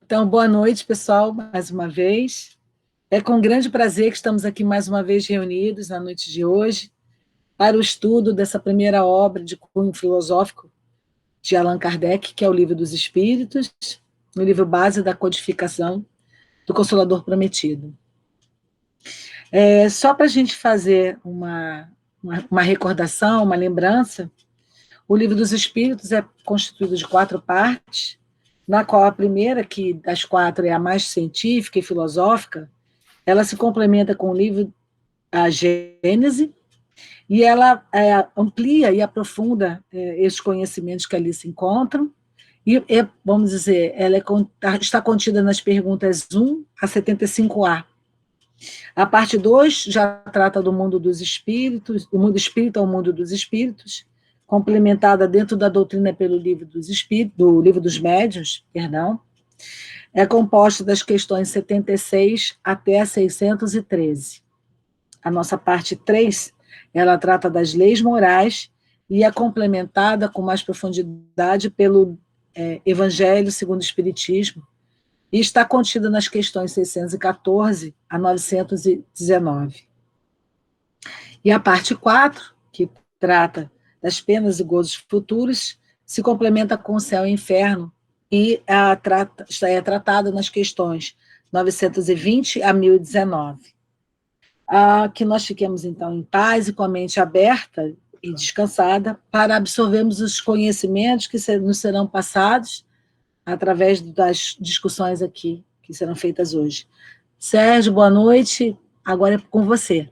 Então, boa noite, pessoal, mais uma vez. É com grande prazer que estamos aqui mais uma vez reunidos na noite de hoje para o estudo dessa primeira obra de cunho filosófico de Allan Kardec, que é o Livro dos Espíritos, o livro base da codificação do Consolador Prometido. Só para a gente fazer uma recordação, uma lembrança, o Livro dos Espíritos é constituído de 4 partes, na qual a primeira, que das 4 é a mais científica e filosófica, ela se complementa com o livro A Gênese, e ela amplia e aprofunda esses conhecimentos que ali se encontram, e, vamos dizer, ela está contida nas perguntas 1 a 75A. A parte 2 já trata do mundo dos espíritos, do mundo espírita ao mundo dos espíritos, complementada dentro da doutrina pelo livro dos espíritos, do livro dos médiuns, perdão, é composta das questões 76 até 613. A nossa parte 3, ela trata das leis morais e é complementada com mais profundidade pelo Evangelho segundo o Espiritismo, e está contida nas questões 614 a 919. E a parte 4, que trata das penas e gozos futuros, se complementa com o céu e o inferno, e é tratada nas questões 920 a 1019. Que nós fiquemos, então, em paz e com a mente aberta e descansada para absorvermos os conhecimentos que nos serão passados através das discussões aqui, que serão feitas hoje. Sérgio, boa noite. Agora é com você.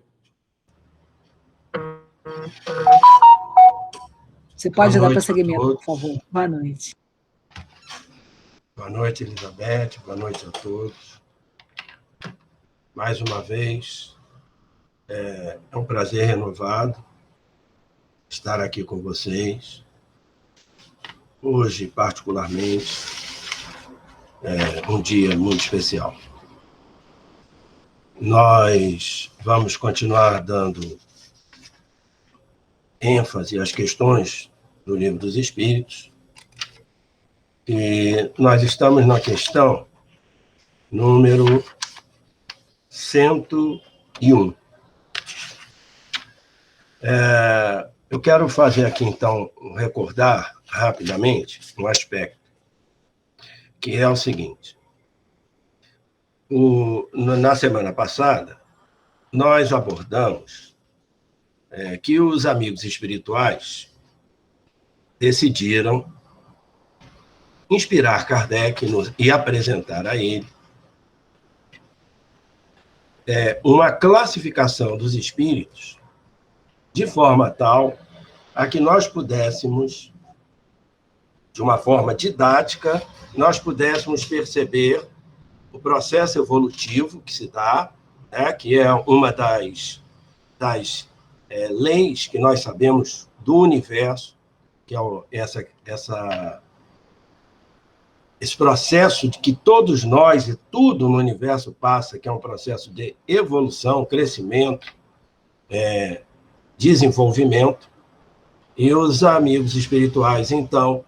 Você pode dar prosseguimento, por favor. Boa noite. Boa noite, Elizabeth. Boa noite a todos. Mais uma vez, é um prazer renovado estar aqui com vocês. Hoje, particularmente, é um dia muito especial. Nós vamos continuar dando ênfase às questões do Livro dos Espíritos, e nós estamos na questão número 101. Eu quero fazer aqui, então, recordar rapidamente um aspecto, que é o seguinte. Na semana passada, nós abordamos que os amigos espirituais decidiram inspirar Kardec e apresentar a ele uma classificação dos espíritos de forma tal a que nós pudéssemos, de uma forma didática, nós pudéssemos perceber o processo evolutivo que se dá, que é uma das leis que nós sabemos do universo, que é esse processo de que todos nós e tudo no universo passa, que é um processo de evolução, crescimento, desenvolvimento. E os amigos espirituais, então,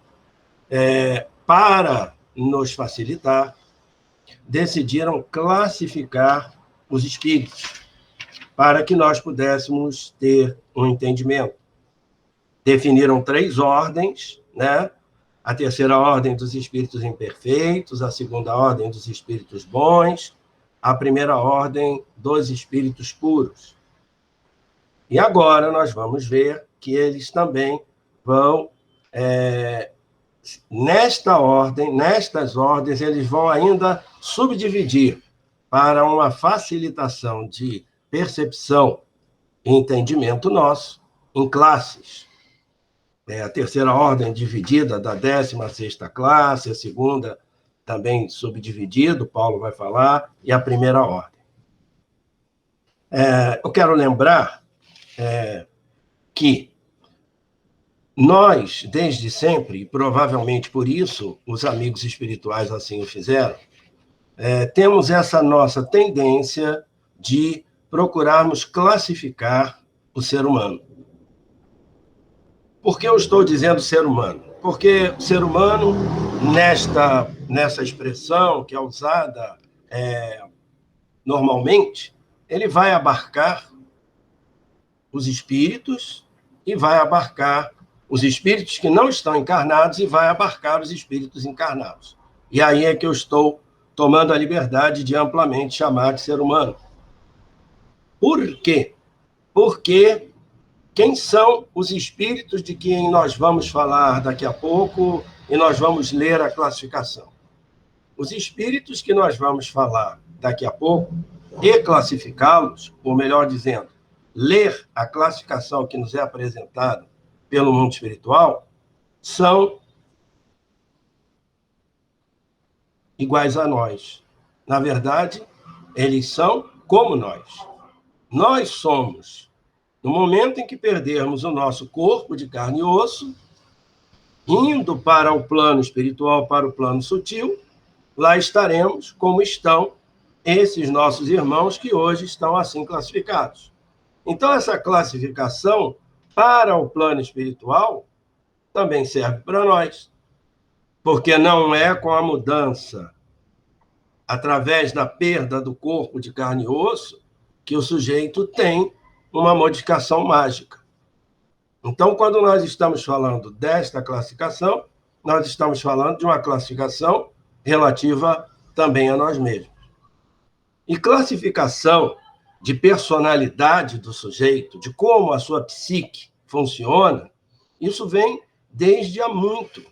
para nos facilitar, decidiram classificar os espíritos, para que nós pudéssemos ter um entendimento. Definiram 3 ordens, né? A terceira ordem dos espíritos imperfeitos, a segunda ordem dos espíritos bons, a primeira ordem dos espíritos puros. E agora nós vamos ver que eles também vão, nestas ordens, eles vão ainda subdividir para uma facilitação de percepção e entendimento nosso em classes. A terceira ordem dividida da 16ª classe, a segunda também subdividida, Paulo vai falar, e a primeira ordem. Eu quero lembrar que nós, desde sempre, e provavelmente por isso os amigos espirituais assim o fizeram, temos essa nossa tendência de procurarmos classificar o ser humano. Por que eu estou dizendo ser humano? Porque o ser humano nessa expressão que é usada normalmente, ele vai abarcar os espíritos e vai abarcar os espíritos que não estão encarnados e vai abarcar os espíritos encarnados. E aí é que eu estou tomando a liberdade de amplamente chamar de ser humano. Por quê? Porque quem são os espíritos de quem nós vamos falar daqui a pouco e nós vamos ler a classificação? Os espíritos que nós vamos falar daqui a pouco e classificá-los, ou melhor dizendo, ler a classificação que nos é apresentada pelo mundo espiritual, são iguais a nós. Na verdade, eles são como nós. Nós somos, no momento em que perdermos o nosso corpo de carne e osso, indo para o plano espiritual, para o plano sutil, lá estaremos como estão esses nossos irmãos que hoje estão assim classificados. Então, essa classificação para o plano espiritual também serve para nós, porque não é com a mudança através da perda do corpo de carne e osso que o sujeito tem uma modificação mágica. Então, quando nós estamos falando desta classificação, nós estamos falando de uma classificação relativa também a nós mesmos. E classificação de personalidade do sujeito, de como a sua psique funciona, isso vem desde há muito.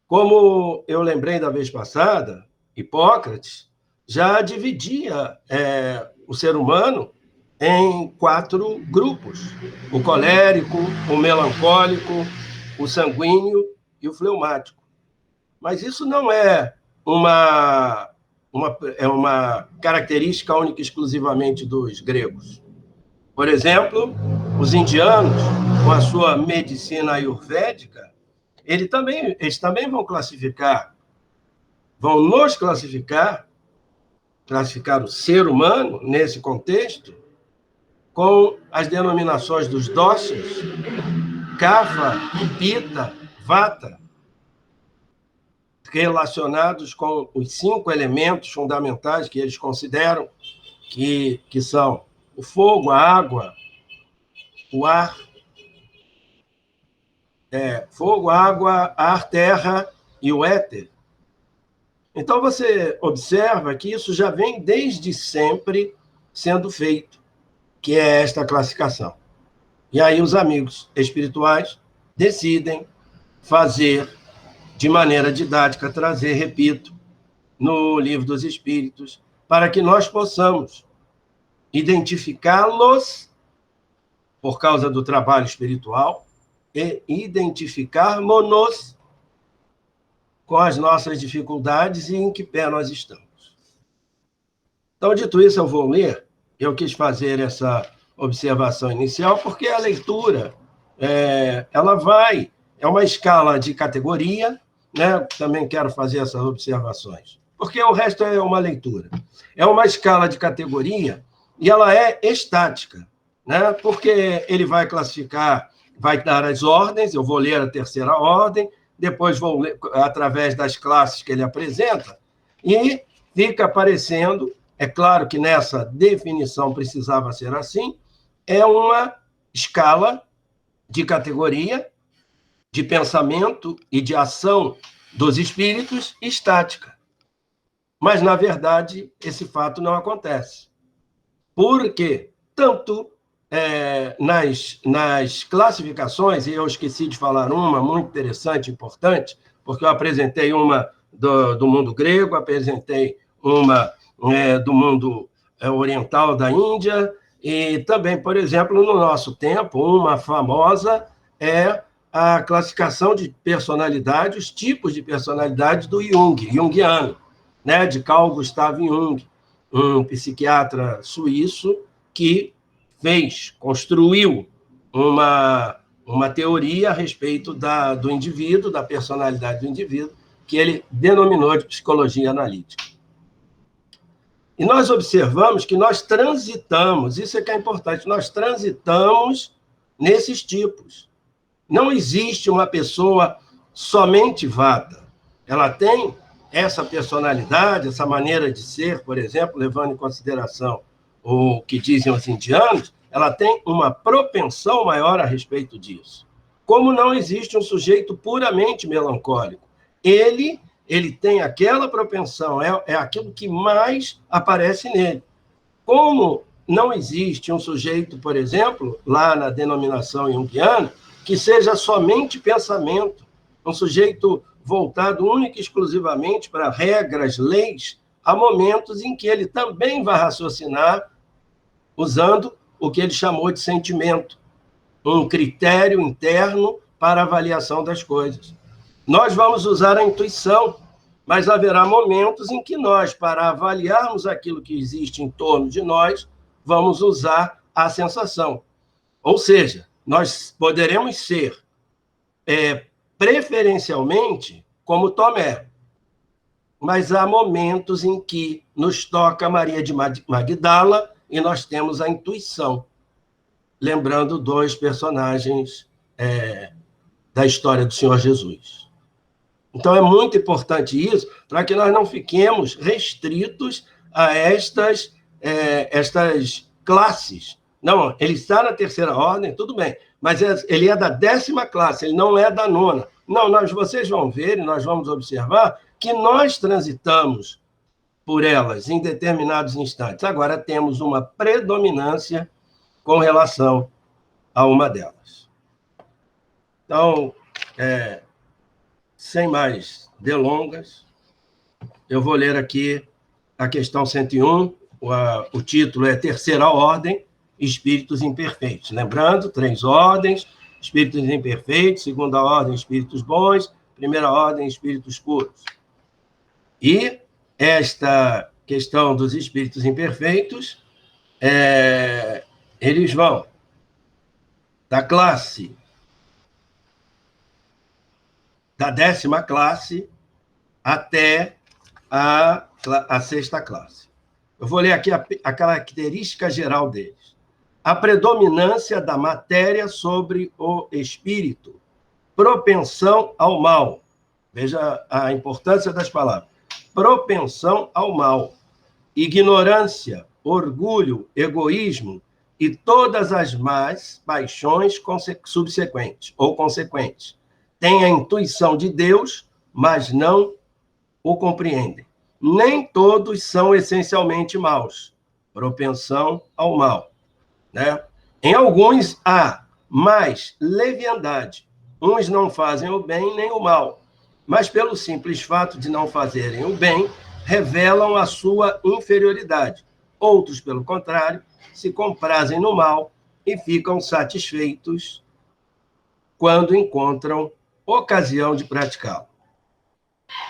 Como eu lembrei da vez passada, Hipócrates já dividia o ser humano em 4 grupos: o colérico, o melancólico, o sanguíneo e o fleumático. Mas isso não é uma característica única e exclusivamente dos gregos. Por exemplo, os indianos, com a sua medicina ayurvédica, eles também vão nos classificar o ser humano, nesse contexto, com as denominações dos dócios, Kapha, Pitta, Vata, relacionados com os 5 elementos fundamentais que eles consideram, que são o fogo, a água, o ar, fogo, água, ar, terra e o éter. Então, você observa que isso já vem desde sempre sendo feito, que é esta classificação. E aí os amigos espirituais decidem fazer de maneira didática, trazer, repito, no Livro dos Espíritos, para que nós possamos identificá-los por causa do trabalho espiritual e identificarmos-nos com as nossas dificuldades e em que pé nós estamos. Então, dito isso, eu vou ler. Eu quis fazer essa observação inicial, porque a leitura, ela vai... É uma escala de categoria, né? Também quero fazer essas observações, porque o resto é uma leitura. É uma escala de categoria e ela é estática, né? Porque ele vai classificar, vai dar as ordens, eu vou ler a 3ª ordem, depois vou ler através das classes que ele apresenta, e fica aparecendo, é claro que nessa definição precisava ser assim, é uma escala de categoria, de pensamento e de ação dos espíritos estática. Mas, na verdade, esse fato não acontece. Porque, tanto nas classificações, e eu esqueci de falar uma muito interessante, importante, porque eu apresentei uma do mundo grego, apresentei uma do mundo oriental da Índia, e também, por exemplo, no nosso tempo, uma famosa é a classificação de personalidade, os tipos de personalidade do junguiano, né, de Carl Gustav Jung, um psiquiatra suíço que construiu uma teoria a respeito do indivíduo, da personalidade do indivíduo, que ele denominou de psicologia analítica. E nós observamos que nós transitamos, isso é que é importante, nós transitamos nesses tipos. Não existe uma pessoa somente vata. ela tem essa personalidade, essa maneira de ser, por exemplo, levando em consideração o que dizem os indianos, ela tem uma propensão maior a respeito disso. Como não existe um sujeito puramente melancólico, ele tem aquela propensão, é aquilo que mais aparece nele. Como não existe um sujeito, por exemplo, lá na denominação junguiana, que seja somente pensamento, um sujeito voltado única e exclusivamente para regras, leis, há momentos em que ele também vai raciocinar usando o que ele chamou de sentimento, um critério interno para avaliação das coisas. Nós vamos usar a intuição, mas haverá momentos em que nós, para avaliarmos aquilo que existe em torno de nós, vamos usar a sensação. Ou seja, nós poderemos ser preferencialmente como Tomé, mas há momentos em que nos toca Maria de Magdala e nós temos a intuição, lembrando dois personagens da história do Senhor Jesus. Então, é muito importante isso, para que nós não fiquemos restritos a estas classes. Não, ele está na terceira ordem, tudo bem, mas ele é da 10ª classe, ele não é da 9ª. Não, vocês vão ver e nós vamos observar que nós transitamos por elas em determinados instantes. Agora temos uma predominância com relação a uma delas. Então, sem mais delongas, eu vou ler aqui a questão 101, o título é Terceira Ordem, Espíritos Imperfeitos. Lembrando, 3 ordens, espíritos imperfeitos, segunda ordem, espíritos bons, primeira ordem, espíritos puros. E esta questão dos espíritos imperfeitos, eles vão da classe, da 10ª classe até a 6ª classe. Eu vou ler aqui a característica geral deles. A predominância da matéria sobre o espírito, propensão ao mal. Veja a importância das palavras. Propensão ao mal, ignorância, orgulho, egoísmo e todas as más paixões subsequentes ou consequentes. Têm a intuição de Deus, mas não o compreendem. Nem todos são essencialmente maus. Propensão ao mal. Né? Em alguns há mais leviandade. Uns não fazem o bem nem o mal, mas pelo simples fato de não fazerem o bem, revelam a sua inferioridade. Outros, pelo contrário, se comprazem no mal e ficam satisfeitos quando encontram ocasião de praticá-lo.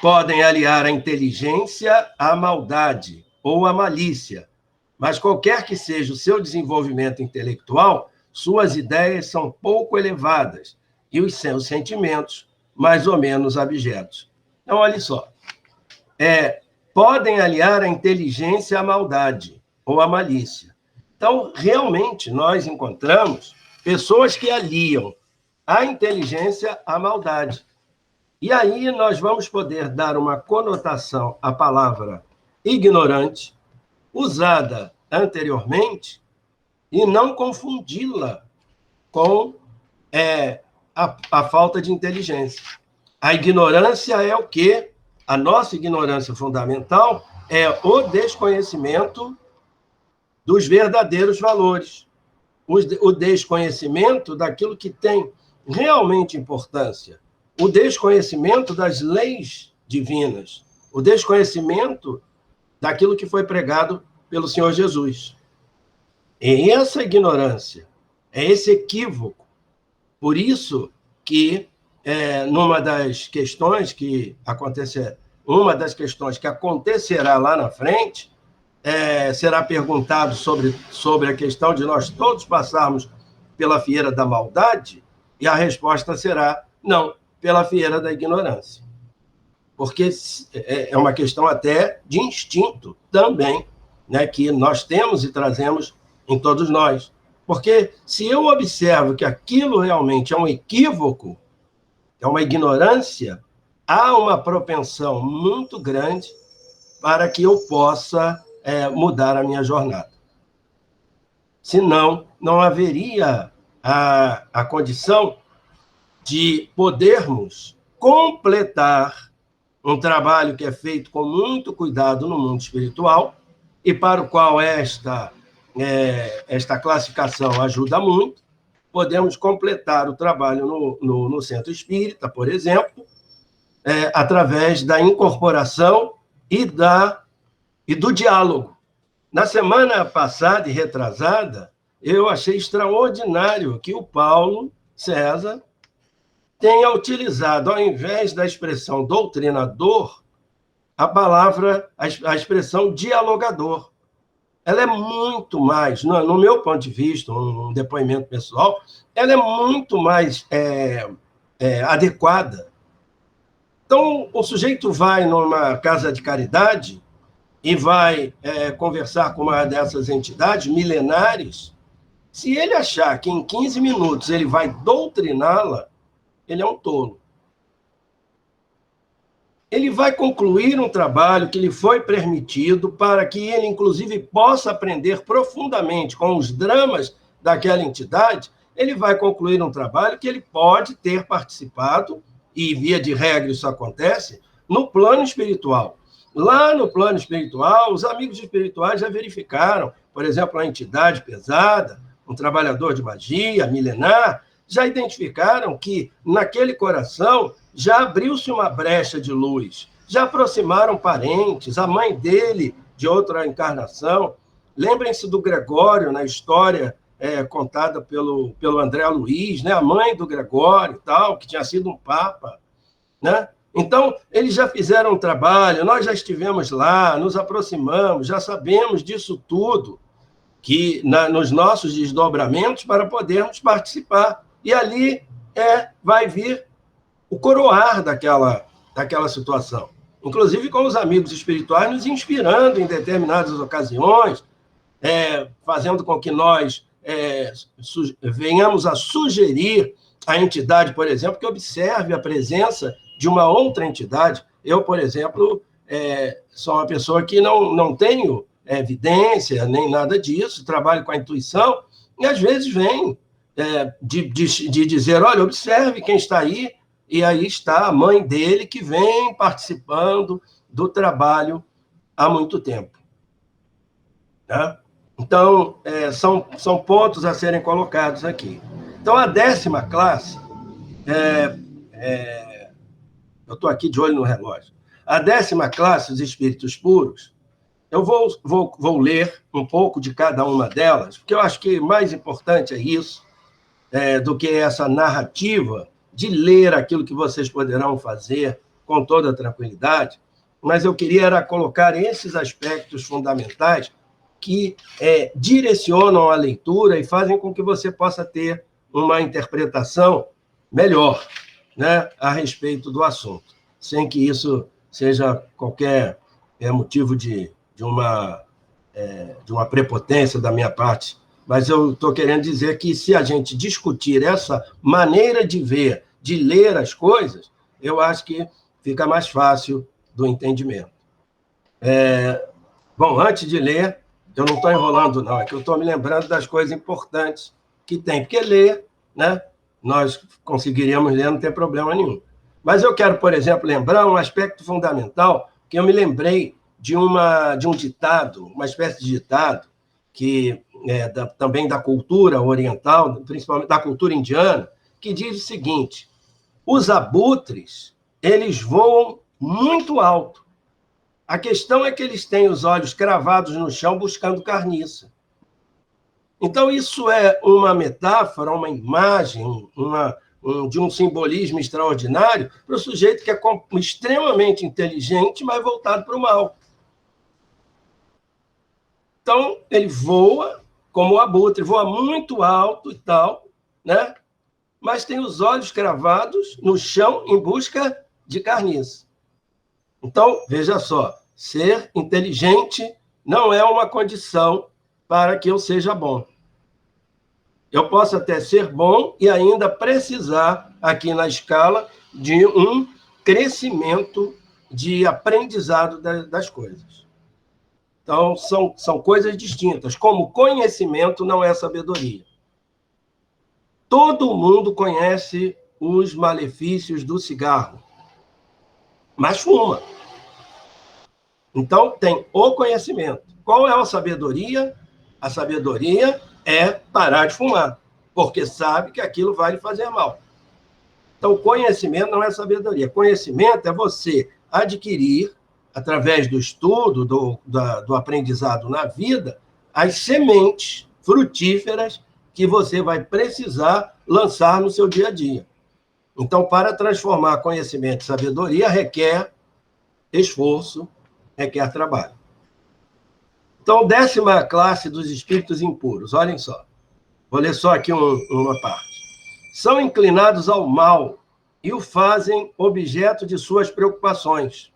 Podem aliar a inteligência à maldade ou à malícia, mas qualquer que seja o seu desenvolvimento intelectual, suas ideias são pouco elevadas e os seus sentimentos mais ou menos abjetos. Então, olha só. Podem aliar a inteligência à maldade ou à malícia. Então, realmente, nós encontramos pessoas que aliam a inteligência à maldade. E aí nós vamos poder dar uma conotação à palavra ignorante, usada anteriormente, e não confundi-la com a falta de inteligência. A ignorância é o quê? A nossa ignorância fundamental é o desconhecimento dos verdadeiros valores, o desconhecimento daquilo que tem realmente importância, o desconhecimento das leis divinas, o desconhecimento daquilo que foi pregado pelo Senhor Jesus. É essa ignorância, é esse equívoco. Por isso que numa das questões que acontecerá lá na frente, será perguntado sobre a questão de nós todos passarmos pela fieira da maldade, e a resposta será não, pela fieira da ignorância. Porque é uma questão até de instinto também, né, que nós temos e trazemos em todos nós. Porque se eu observo que aquilo realmente é um equívoco, é uma ignorância, há uma propensão muito grande para que eu possa mudar a minha jornada. Senão, não haveria a condição de podermos completar um trabalho que é feito com muito cuidado no mundo espiritual e para o qual esta classificação ajuda muito. Podemos completar o trabalho no centro espírita, por exemplo, através da incorporação e do diálogo. Na semana passada e retrasada, eu achei extraordinário que o Paulo César tenha utilizado, ao invés da expressão doutrinador, a expressão dialogador. Ela é muito mais, no meu ponto de vista, um depoimento pessoal, ela é muito mais adequada. Então, o sujeito vai numa casa de caridade e vai conversar com uma dessas entidades milenares. Se ele achar que em 15 minutos ele vai doutriná-la, ele é um tolo. Ele vai concluir um trabalho que lhe foi permitido para que ele, inclusive, possa aprender profundamente com os dramas daquela entidade. Ele vai concluir um trabalho que ele pode ter participado, e via de regra isso acontece, no plano espiritual. Lá no plano espiritual, os amigos espirituais já verificaram, por exemplo, uma entidade pesada, um trabalhador de magia, milenar, já identificaram que naquele coração já abriu-se uma brecha de luz, já aproximaram parentes, a mãe dele de outra encarnação. Lembrem-se do Gregório, na história contada pelo André Luiz, né? A mãe do Gregório, tal, que tinha sido um papa, né? Então, eles já fizeram um trabalho, nós já estivemos lá, nos aproximamos, já sabemos disso tudo, que nos nossos desdobramentos, para podermos participar. E ali vai vir o coroar daquela situação. Inclusive com os amigos espirituais nos inspirando em determinadas ocasiões, fazendo com que nós venhamos a sugerir à entidade, por exemplo, que observe a presença de uma outra entidade. Eu, por exemplo, sou uma pessoa que não tenho evidência, nem nada disso, trabalho com a intuição, e às vezes vem de dizer, olha, observe quem está aí, e aí está a mãe dele que vem participando do trabalho há muito tempo. Tá? Então, são pontos a serem colocados aqui. Então, a 10ª classe, eu estou aqui de olho no relógio, a 10ª classe, os espíritos puros, eu vou ler um pouco de cada uma delas, porque eu acho que mais importante é isso, do que essa narrativa de ler aquilo que vocês poderão fazer com toda tranquilidade, mas eu queria era colocar esses aspectos fundamentais que direcionam a leitura e fazem com que você possa ter uma interpretação melhor, né, a respeito do assunto, sem que isso seja qualquer motivo de uma prepotência da minha parte. Mas eu estou querendo dizer que, se a gente discutir essa maneira de ver, de ler as coisas, eu acho que fica mais fácil do entendimento. Bom, antes de ler, eu não estou enrolando, não, é que eu estou me lembrando das coisas importantes que tem, porque ler, né, nós conseguiríamos ler, não tem problema nenhum. Mas eu quero, por exemplo, lembrar um aspecto fundamental, que eu me lembrei de um ditado, uma espécie de ditado, que também da cultura oriental, principalmente da cultura indiana, que diz o seguinte: os abutres, eles voam muito alto. A questão é que eles têm os olhos cravados no chão buscando carniça. Então, isso é uma metáfora, uma imagem, de um simbolismo extraordinário para o sujeito que é extremamente inteligente, mas voltado para o mal. Então, ele voa como o abutre, voa muito alto e tal, né? Mas tem os olhos cravados no chão em busca de carniça. Então, veja só, ser inteligente não é uma condição para que eu seja bom. Eu posso até ser bom e ainda precisar, aqui na escala, de um crescimento de aprendizado das coisas. Então, são coisas distintas, como conhecimento não é sabedoria. Todo mundo conhece os malefícios do cigarro, mas fuma. Então, tem o conhecimento. Qual é a sabedoria? A sabedoria é parar de fumar, porque sabe que aquilo vai lhe fazer mal. Então, conhecimento não é sabedoria. Conhecimento é você adquirir, através do estudo, do aprendizado na vida, as sementes frutíferas que você vai precisar lançar no seu dia a dia. Então, para transformar conhecimento em sabedoria, requer esforço, requer trabalho. Então, 10ª classe dos espíritos impuros, olhem só. Vou ler só aqui uma parte. São inclinados ao mal e o fazem objeto de suas preocupações.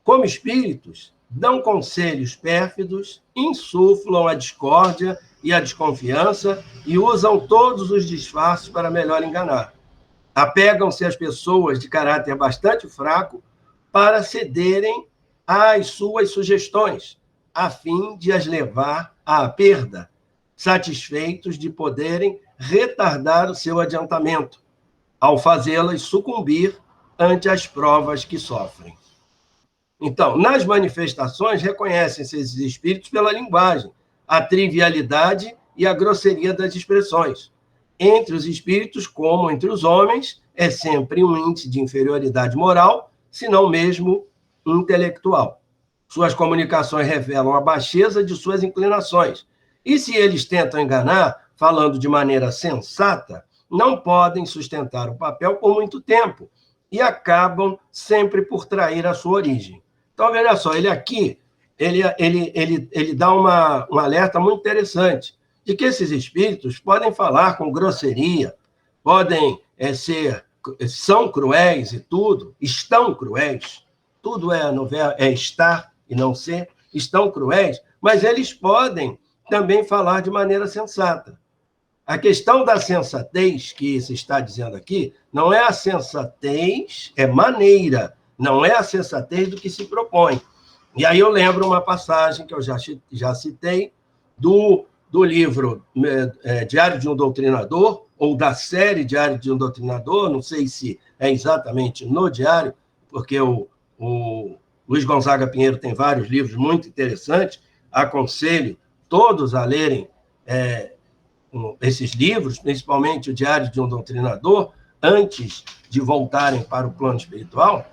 Como espíritos, dão conselhos pérfidos, insuflam a discórdia e a desconfiança e usam todos os disfarces para melhor enganar. Apegam-se às pessoas de caráter bastante fraco para cederem às suas sugestões, a fim de as levar à perda, satisfeitos de poderem retardar o seu adiantamento, ao fazê-las sucumbir ante as provas que sofrem. Então, nas manifestações, reconhecem-se esses espíritos pela linguagem, a trivialidade e a grosseria das expressões. Entre os espíritos, como entre os homens, é sempre um índice de inferioridade moral, se não mesmo intelectual. Suas comunicações revelam a baixeza de suas inclinações. E se eles tentam enganar, falando de maneira sensata, não podem sustentar o papel por muito tempo e acabam sempre por trair a sua origem. Então, veja só, ele aqui, ele dá um alerta muito interessante de que esses espíritos podem falar com grosseria, podem são cruéis e tudo, estão cruéis, tudo é estar e não ser, estão cruéis, mas eles podem também falar de maneira sensata. A questão da sensatez que se está dizendo aqui não é a sensatez, é maneira, não é a sensatez do que se propõe. E aí eu lembro uma passagem que eu já citei do livro Diário de um Doutrinador, ou da série Diário de um Doutrinador, não sei se é exatamente no Diário, porque o Luiz Gonzaga Pinheiro tem vários livros muito interessantes, aconselho todos a lerem esses livros, principalmente o Diário de um Doutrinador, antes de voltarem para o plano espiritual,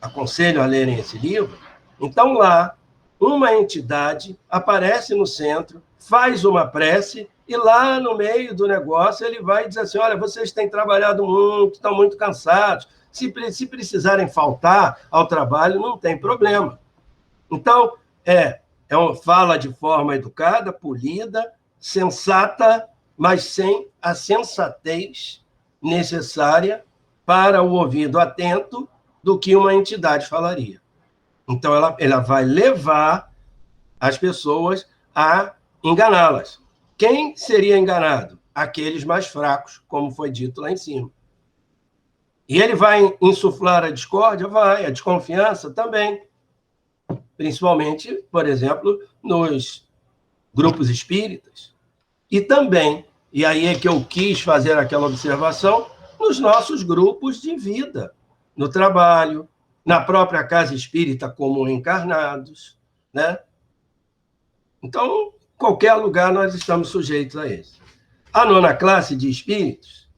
aconselho a lerem esse livro. Então, lá, uma entidade aparece no centro, faz uma prece, e lá no meio do negócio ele vai dizer assim, olha, vocês têm trabalhado muito, estão muito cansados, se precisarem faltar ao trabalho, não tem problema. Então, fala de forma educada, polida, sensata, mas sem a sensatez necessária para o ouvido atento do que uma entidade falaria. Então, ela vai levar as pessoas a enganá-las. Quem seria enganado? Aqueles mais fracos, como foi dito lá em cima. E ele vai insuflar a discórdia? Vai. A desconfiança? Também. Principalmente, por exemplo, nos grupos espíritas. E também, e aí é que eu quis fazer aquela observação, nos nossos grupos de vida, no trabalho, na própria casa espírita como encarnados, né? Então, qualquer lugar nós estamos sujeitos a isso. A 9ª classe de espíritos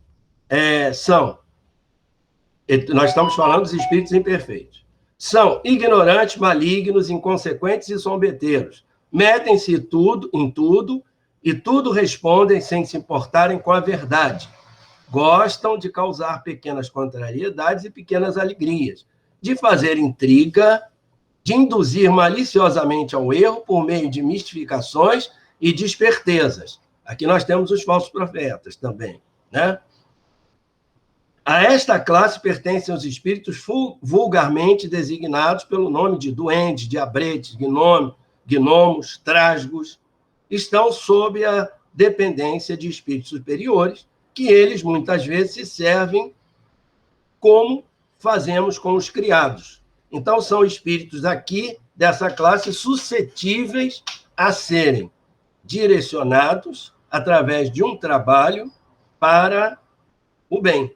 nós estamos falando dos espíritos imperfeitos, são ignorantes, malignos, inconsequentes e zombeteiros. Metem-se em tudo e tudo respondem sem se importarem com a verdade. Gostam de causar pequenas contrariedades e pequenas alegrias, de fazer intriga, de induzir maliciosamente ao erro por meio de mistificações e de espertezas. Aqui nós temos os falsos profetas também, né? A esta classe pertencem os espíritos vulgarmente designados pelo nome de duendes, diabretes, gnomos, trasgos. Estão sob a dependência de espíritos superiores, que eles muitas vezes se servem como fazemos com os criados. Então, são espíritos aqui, dessa classe, suscetíveis a serem direcionados através de um trabalho para o bem.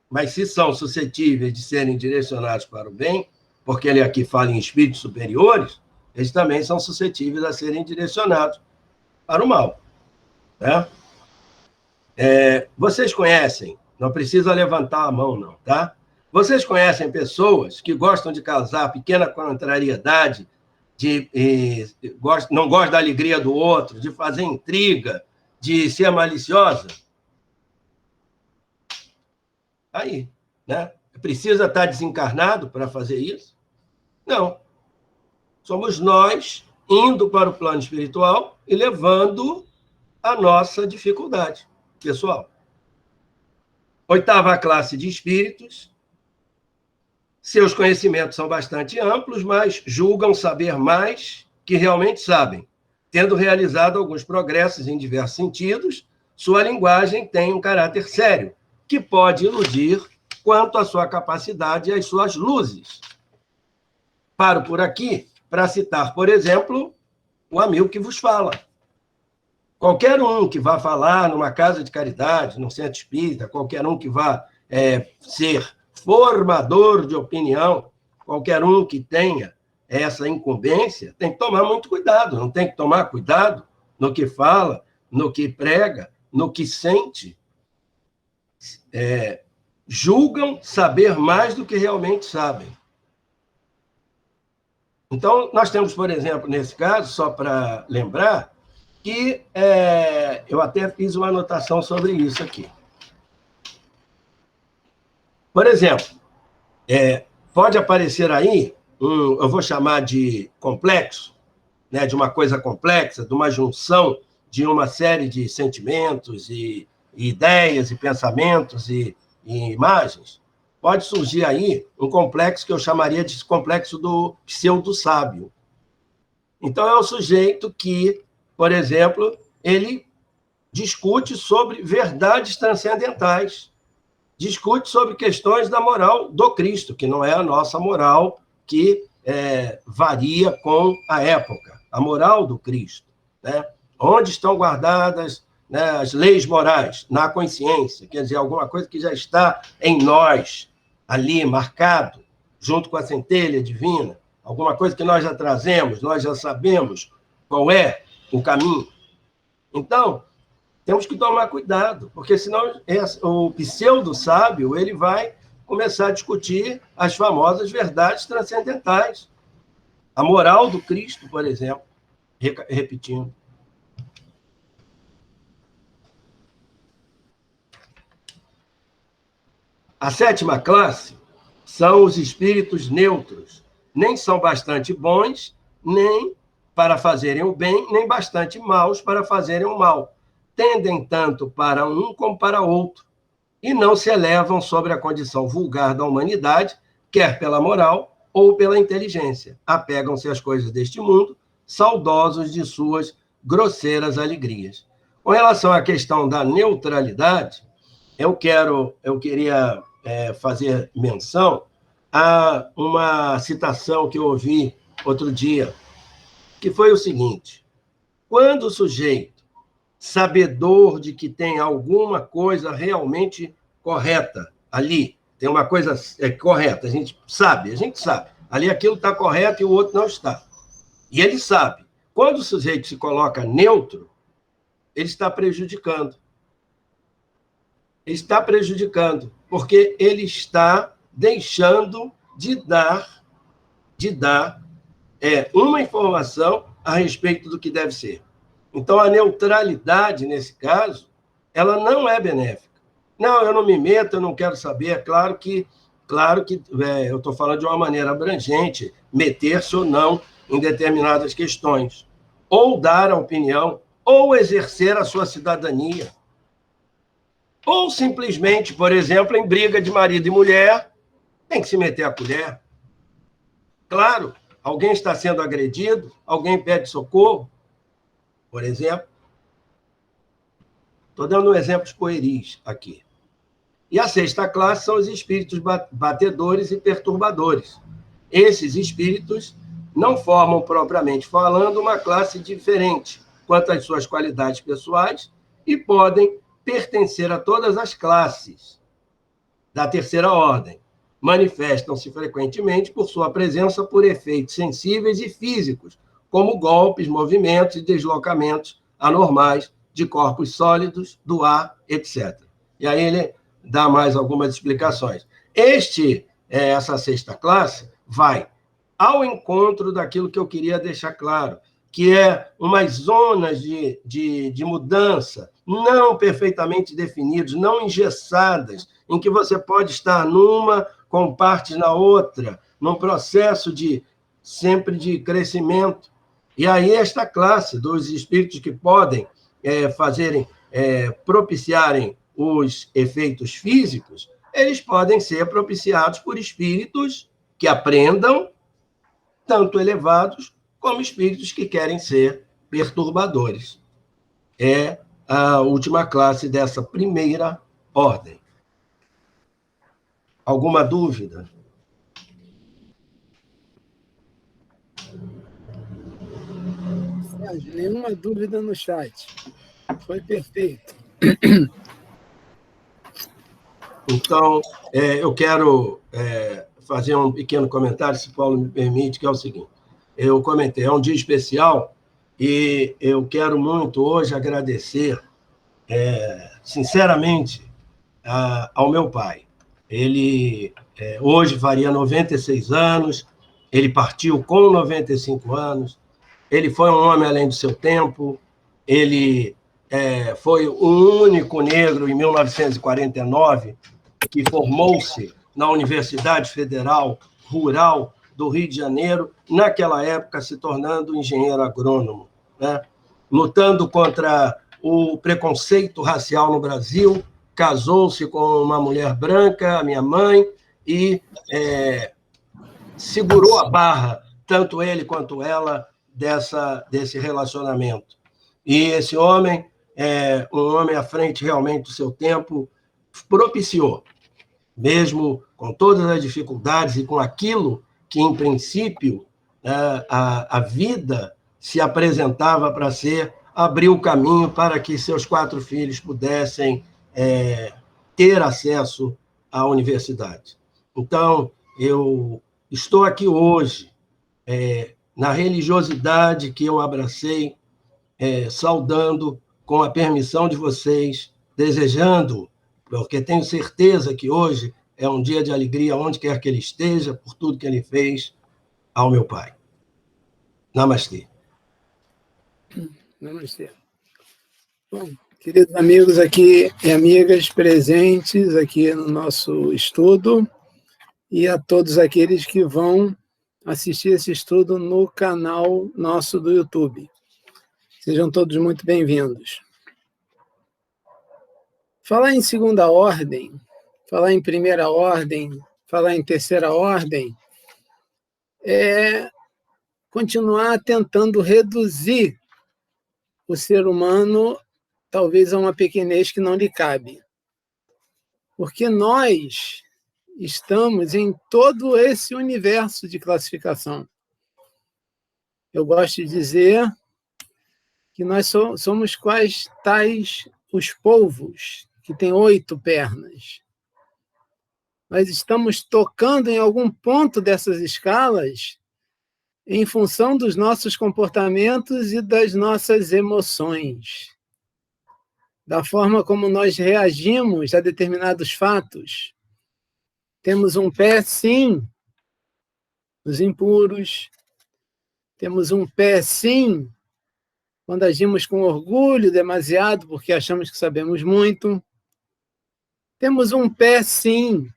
Mas se são suscetíveis de serem direcionados para o bem, porque ele aqui fala em espíritos superiores, eles também são suscetíveis a serem direcionados para o mal. Né? Vocês conhecem, não precisa levantar a mão, não, tá? Vocês conhecem pessoas que gostam de causar pequena contrariedade, não gostam da alegria do outro, de fazer intriga, de ser maliciosa? Aí, né? Precisa estar desencarnado para fazer isso? Não. Somos nós indo para o plano espiritual e levando a nossa dificuldade pessoal. 8ª classe de espíritos. Seus conhecimentos são bastante amplos, mas julgam saber mais que realmente sabem. Tendo realizado alguns progressos em diversos sentidos, sua linguagem tem um caráter sério, que pode iludir quanto à sua capacidade e às suas luzes. Paro por aqui para citar, por exemplo, o amigo que vos fala. Qualquer um que vá falar numa casa de caridade, num centro espírita, qualquer um que vá ser formador de opinião, qualquer um que tenha essa incumbência, tem que tomar muito cuidado, não tem que tomar cuidado no que fala, no que prega, no que sente. Julgam saber mais do que realmente sabem. Então, nós temos, por exemplo, nesse caso, só para lembrar, que eu até fiz uma anotação sobre isso aqui. Por exemplo, pode aparecer aí, eu vou chamar de complexo, né, de uma coisa complexa, de uma junção de uma série de sentimentos e ideias e pensamentos e imagens. Pode surgir aí um complexo que eu chamaria de complexo do pseudo-sábio. Então, é o sujeito que, por exemplo, ele discute sobre verdades transcendentais, discute sobre questões da moral do Cristo, que não é a nossa moral, que varia com a época, a moral do Cristo. Né? Onde estão guardadas, né, as leis morais? Na consciência, quer dizer, alguma coisa que já está em nós, ali, marcado, junto com a centelha divina, alguma coisa que nós já trazemos, nós já sabemos qual é o caminho. Então, temos que tomar cuidado, porque senão o pseudo-sábio ele vai começar a discutir as famosas verdades transcendentais. A moral do Cristo, por exemplo, repetindo. A 7ª classe são os espíritos neutros. Nem são bastante bons, nem para fazerem o bem, nem bastante maus para fazerem o mal. Tendem tanto para um como para outro, e não se elevam sobre a condição vulgar da humanidade, quer pela moral ou pela inteligência. Apegam-se às coisas deste mundo, saudosos de suas grosseiras alegrias. Com relação à questão da neutralidade, eu queria fazer menção a uma citação que eu ouvi outro dia, que foi o seguinte: quando o sujeito, sabedor de que tem alguma coisa realmente correta ali, tem uma coisa correta, a gente sabe, ali aquilo está correto e o outro não está. E ele sabe. Quando o sujeito se coloca neutro, ele está prejudicando. Ele está prejudicando, porque ele está deixando de dar uma informação a respeito do que deve ser. Então, a neutralidade, nesse caso, ela não é benéfica. Não, eu não me meto, eu não quero saber. É claro que eu estou falando de uma maneira abrangente, meter-se ou não em determinadas questões. Ou dar a opinião, ou exercer a sua cidadania. Ou simplesmente, por exemplo, em briga de marido e mulher, tem que se meter a colher. Claro, alguém está sendo agredido, alguém pede socorro, por exemplo. Estou dando um exemplo pueris aqui. E a sexta classe são os espíritos batedores e perturbadores. Esses espíritos não formam, propriamente falando, uma classe diferente quanto às suas qualidades pessoais e podem pertencer a todas as classes da terceira ordem. Manifestam-se frequentemente por sua presença por efeitos sensíveis e físicos, como golpes, movimentos e deslocamentos anormais de corpos sólidos, do ar, etc. E aí ele dá mais algumas explicações. Essa sexta classe vai ao encontro daquilo que eu queria deixar claro, que é umas zonas de mudança não perfeitamente definidas, não engessadas, em que você pode estar numa com partes na outra, num processo sempre de crescimento. E aí esta classe dos espíritos que podem propiciarem os efeitos físicos, eles podem ser propiciados por espíritos que aprendam, tanto elevados como espíritos que querem ser perturbadores. É a última classe dessa primeira ordem. Alguma dúvida? Sérgio, nenhuma dúvida no chat. Foi perfeito. Então, eu quero fazer um pequeno comentário, se Paulo me permite, que é o seguinte. Eu comentei, é um dia especial e eu quero muito hoje agradecer, sinceramente, ao meu pai. Ele hoje faria 96 anos, ele partiu com 95 anos, ele foi um homem além do seu tempo, ele foi o único negro em 1949 que formou-se na Universidade Federal Rural do Rio de Janeiro, naquela época se tornando engenheiro agrônomo, né? Lutando contra o preconceito racial no Brasil, casou-se com uma mulher branca, a minha mãe, e segurou a barra, tanto ele quanto ela, desse relacionamento. E esse homem, um homem à frente realmente do seu tempo, propiciou, mesmo com todas as dificuldades e com aquilo que, em princípio, a vida se apresentava para ser, abriu o caminho para que seus 4 filhos pudessem ter acesso à universidade. Então, eu estou aqui hoje, na religiosidade que eu abracei, saudando, com a permissão de vocês, desejando, porque tenho certeza que hoje é um dia de alegria, onde quer que ele esteja, por tudo que ele fez ao meu pai. Namastê. Namastê. Bom, queridos amigos aqui e amigas presentes aqui no nosso estudo, e a todos aqueles que vão assistir esse estudo no canal nosso do YouTube. Sejam todos muito bem-vindos. Falar em segunda ordem, falar em primeira ordem, falar em terceira ordem, é continuar tentando reduzir o ser humano, talvez, a uma pequenez que não lhe cabe. Porque nós estamos em todo esse universo de classificação. Eu gosto de dizer que nós somos quais tais os polvos, que têm 8 pernas. Nós estamos tocando em algum ponto dessas escalas em função dos nossos comportamentos e das nossas emoções, da forma como nós reagimos a determinados fatos. Temos um pé, sim, nos impuros. Temos um pé, sim, quando agimos com orgulho demasiado, porque achamos que sabemos muito. Temos um pé, sim,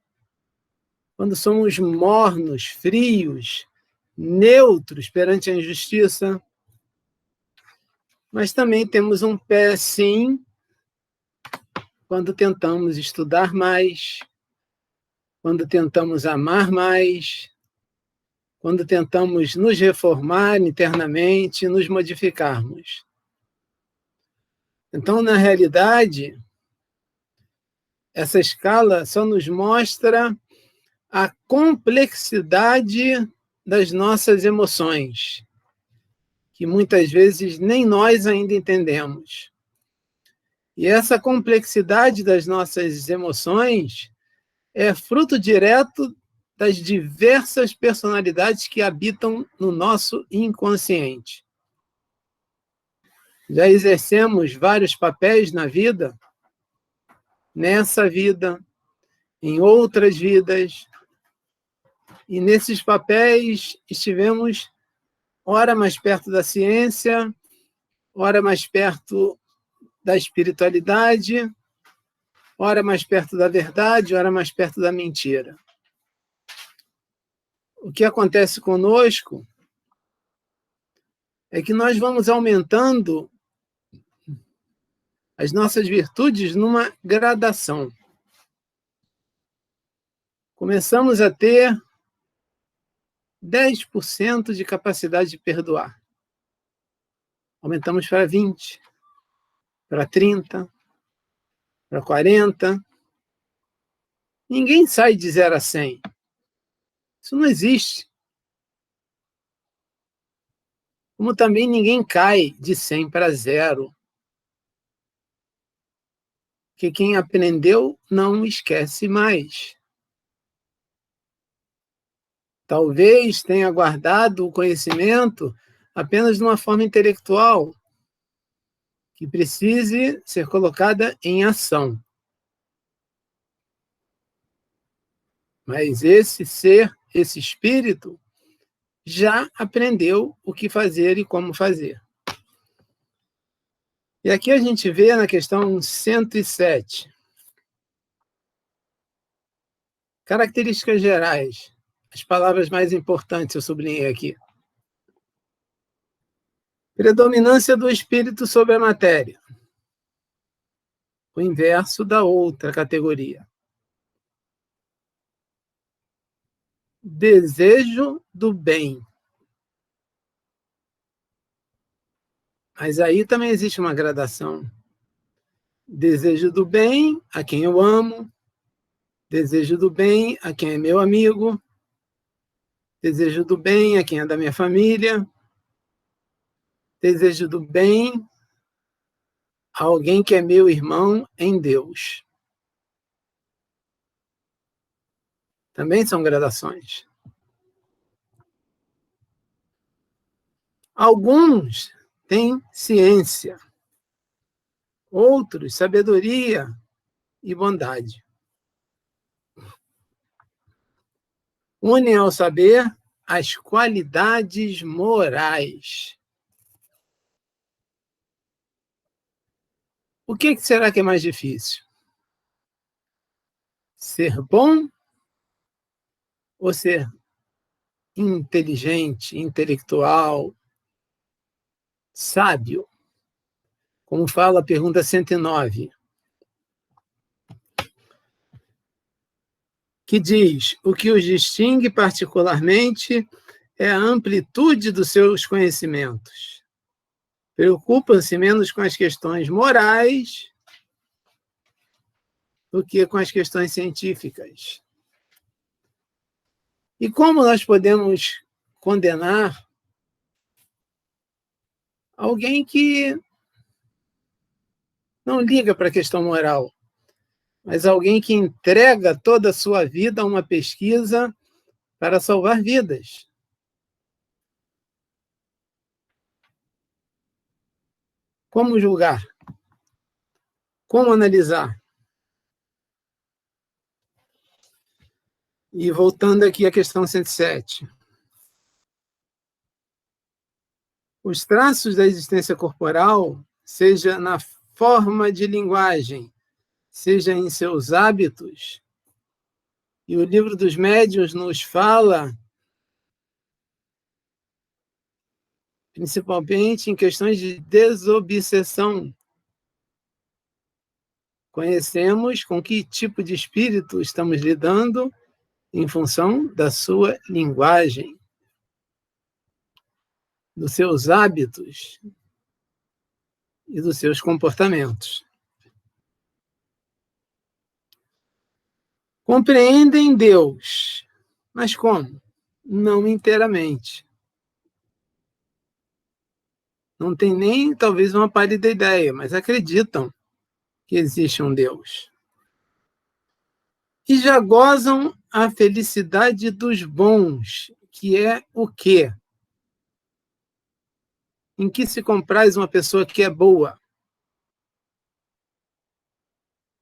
quando somos mornos, frios, neutros perante a injustiça. Mas também temos um pé, sim, quando tentamos estudar mais, quando tentamos amar mais, quando tentamos nos reformar internamente, nos modificarmos. Então, na realidade, essa escala só nos mostra a complexidade das nossas emoções, que muitas vezes nem nós ainda entendemos. E essa complexidade das nossas emoções é fruto direto das diversas personalidades que habitam no nosso inconsciente. Já exercemos vários papéis na vida, nessa vida, em outras vidas, e nesses papéis estivemos ora mais perto da ciência, ora mais perto da espiritualidade, ora mais perto da verdade, ora mais perto da mentira. O que acontece conosco é que nós vamos aumentando as nossas virtudes numa gradação. Começamos a ter 10% de capacidade de perdoar. Aumentamos para 20%, para 30%, para 40%. Ninguém sai de 0 a 100. Isso não existe. Como também ninguém cai de 100 para 0. Porque quem aprendeu não esquece mais. Talvez tenha guardado o conhecimento apenas de uma forma intelectual, que precise ser colocada em ação. Mas esse ser, esse espírito, já aprendeu o que fazer e como fazer. E aqui a gente vê na questão 107. Características gerais. As palavras mais importantes eu sublinhei aqui. Predominância do espírito sobre a matéria. O inverso da outra categoria. Desejo do bem. Mas aí também existe uma gradação. Desejo do bem a quem eu amo. Desejo do bem a quem é meu amigo. Desejo do bem a quem é da minha família. Desejo do bem a alguém que é meu irmão em Deus. Também são gradações. Alguns têm ciência, outros sabedoria e bondade. Unem ao saber as qualidades morais. O que será que é mais difícil? Ser bom ou ser inteligente, intelectual, sábio? Como fala a pergunta 109, que diz: o que os distingue particularmente é a amplitude dos seus conhecimentos. Preocupam-se menos com as questões morais do que com as questões científicas. E como nós podemos condenar alguém que não liga para a questão moral, mas alguém que entrega toda a sua vida a uma pesquisa para salvar vidas? Como julgar? Como analisar? E voltando aqui à questão 107. Os traços da existência corporal, seja na forma de linguagem, seja em seus hábitos, e o Livro dos Médiuns nos fala, principalmente em questões de desobsessão. Conhecemos com que tipo de espírito estamos lidando em função da sua linguagem, dos seus hábitos e dos seus comportamentos. compreendem Deus. Mas como? Não inteiramente. Não tem nem, talvez, uma pálida ideia, mas acreditam que existe um Deus. E já gozam a felicidade dos bons, que é o quê? Em que se compraz uma pessoa que é boa?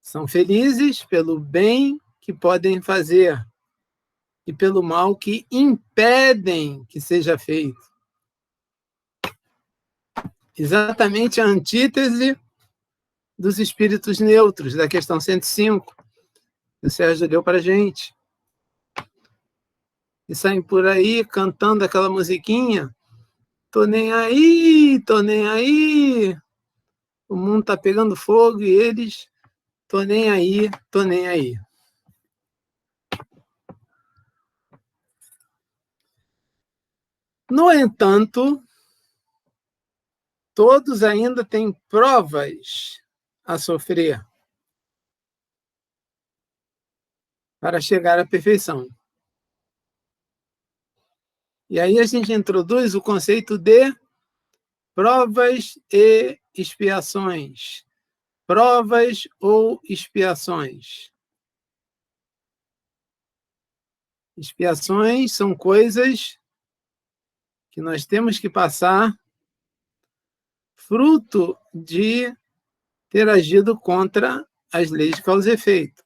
São felizes pelo bem que podem fazer e pelo mal que impedem que seja feito. Exatamente a antítese dos espíritos neutros, da questão 105, que o Sérgio deu para a gente. E saem por aí cantando aquela musiquinha, tô nem aí, tô nem aí, o mundo está pegando fogo e eles, tô nem aí, tô nem aí. No entanto, todos ainda têm provas a sofrer para chegar à perfeição. E aí a gente introduz o conceito de provas e expiações. Provas ou expiações. Expiações são coisas que nós temos que passar fruto de ter agido contra as leis de causa e efeito.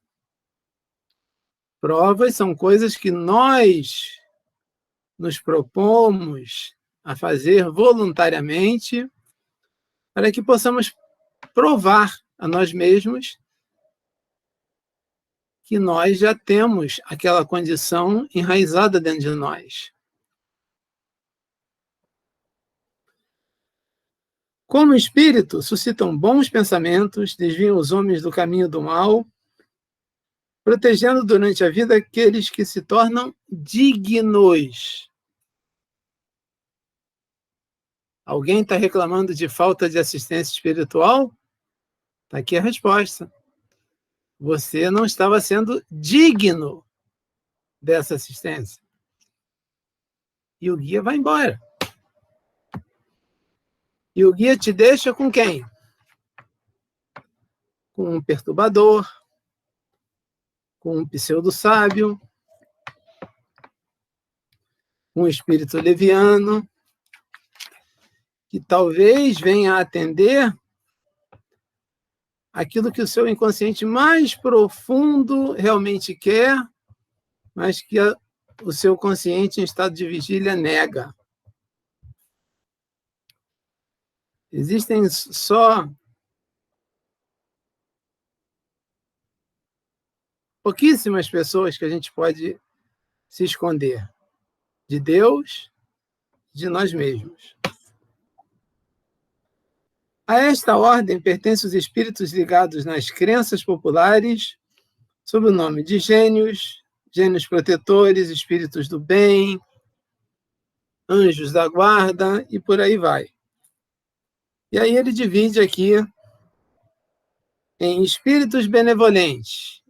Provas são coisas que nós nos propomos a fazer voluntariamente para que possamos provar a nós mesmos que nós já temos aquela condição enraizada dentro de nós. Como espírito, suscitam bons pensamentos, desviam os homens do caminho do mal, protegendo durante a vida aqueles que se tornam dignos. Alguém está reclamando de falta de assistência espiritual? Está aqui a resposta. Você não estava sendo digno dessa assistência. E o guia vai embora. E o guia te deixa com quem? Com um perturbador, com um pseudo-sábio, um espírito leviano, que talvez venha a atender aquilo que o seu inconsciente mais profundo realmente quer, mas que o seu consciente em estado de vigília nega. Existem só pouquíssimas pessoas que a gente pode se esconder de Deus, de nós mesmos. A esta ordem pertencem os espíritos ligados nas crenças populares, sob o nome de gênios, gênios protetores, espíritos do bem, anjos da guarda e por aí vai. E aí ele divide aqui em espíritos benevolentes,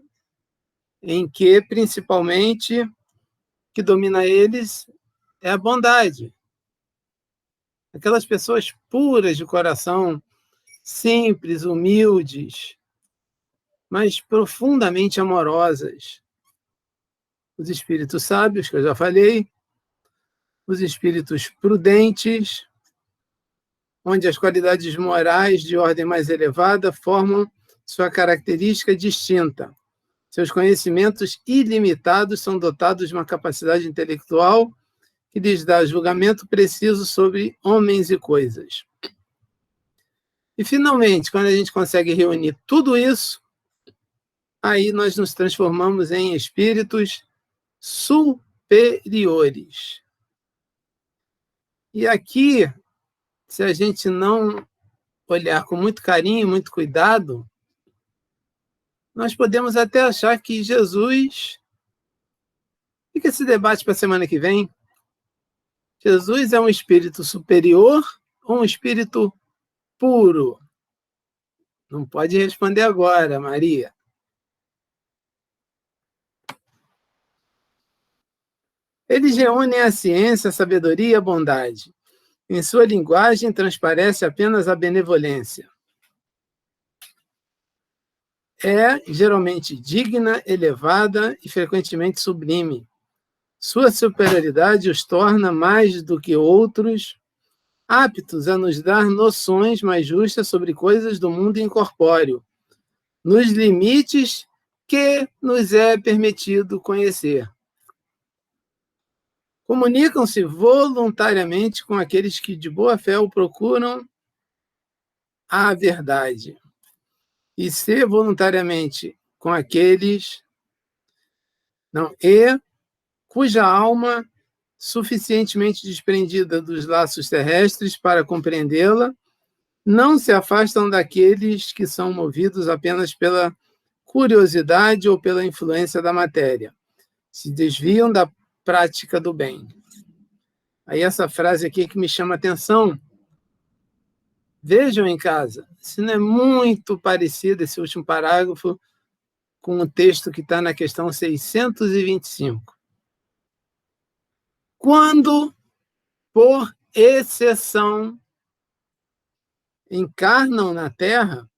em que, principalmente, que domina eles é a bondade. Aquelas pessoas puras de coração, simples, humildes, mas profundamente amorosas. Os espíritos sábios, que eu já falei, os espíritos prudentes, onde as qualidades morais de ordem mais elevada formam sua característica distinta. Seus conhecimentos ilimitados são dotados de uma capacidade intelectual que lhes dá julgamento preciso sobre homens e coisas. E, finalmente, quando a gente consegue reunir tudo isso, aí nós nos transformamos em espíritos superiores. E aqui, se a gente não olhar com muito carinho, muito cuidado, nós podemos até achar que Jesus... Fica esse debate para a semana que vem. Jesus é um espírito superior ou um espírito puro? Não pode responder agora, Maria. Eles reúnem a ciência, a sabedoria e a bondade. Em sua linguagem transparece apenas a benevolência. É geralmente digna, elevada e frequentemente sublime. Sua superioridade os torna mais do que outros aptos a nos dar noções mais justas sobre coisas do mundo incorpóreo, nos limites que nos é permitido conhecer. Comunicam-se voluntariamente com aqueles que de boa fé o procuram a verdade, e ser voluntariamente com aqueles cuja alma, suficientemente desprendida dos laços terrestres para compreendê-la, não se afastam daqueles que são movidos apenas pela curiosidade ou pela influência da matéria. Se desviam da prática do bem. Aí essa frase aqui que me chama a atenção. Vejam em casa, se não é muito parecido esse último parágrafo com o texto que está na questão 625. Quando, por exceção, encarnam na Terra,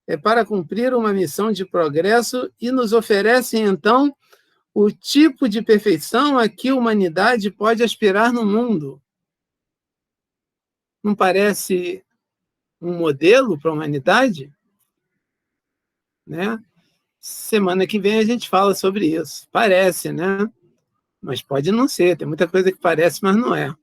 é para cumprir uma missão de progresso e nos oferecem, então, o tipo de perfeição a que a humanidade pode aspirar no mundo. Não parece um modelo para a humanidade? Né? Semana que vem a gente fala sobre isso. Parece, né? Mas pode não ser. Tem muita coisa que parece, mas não é.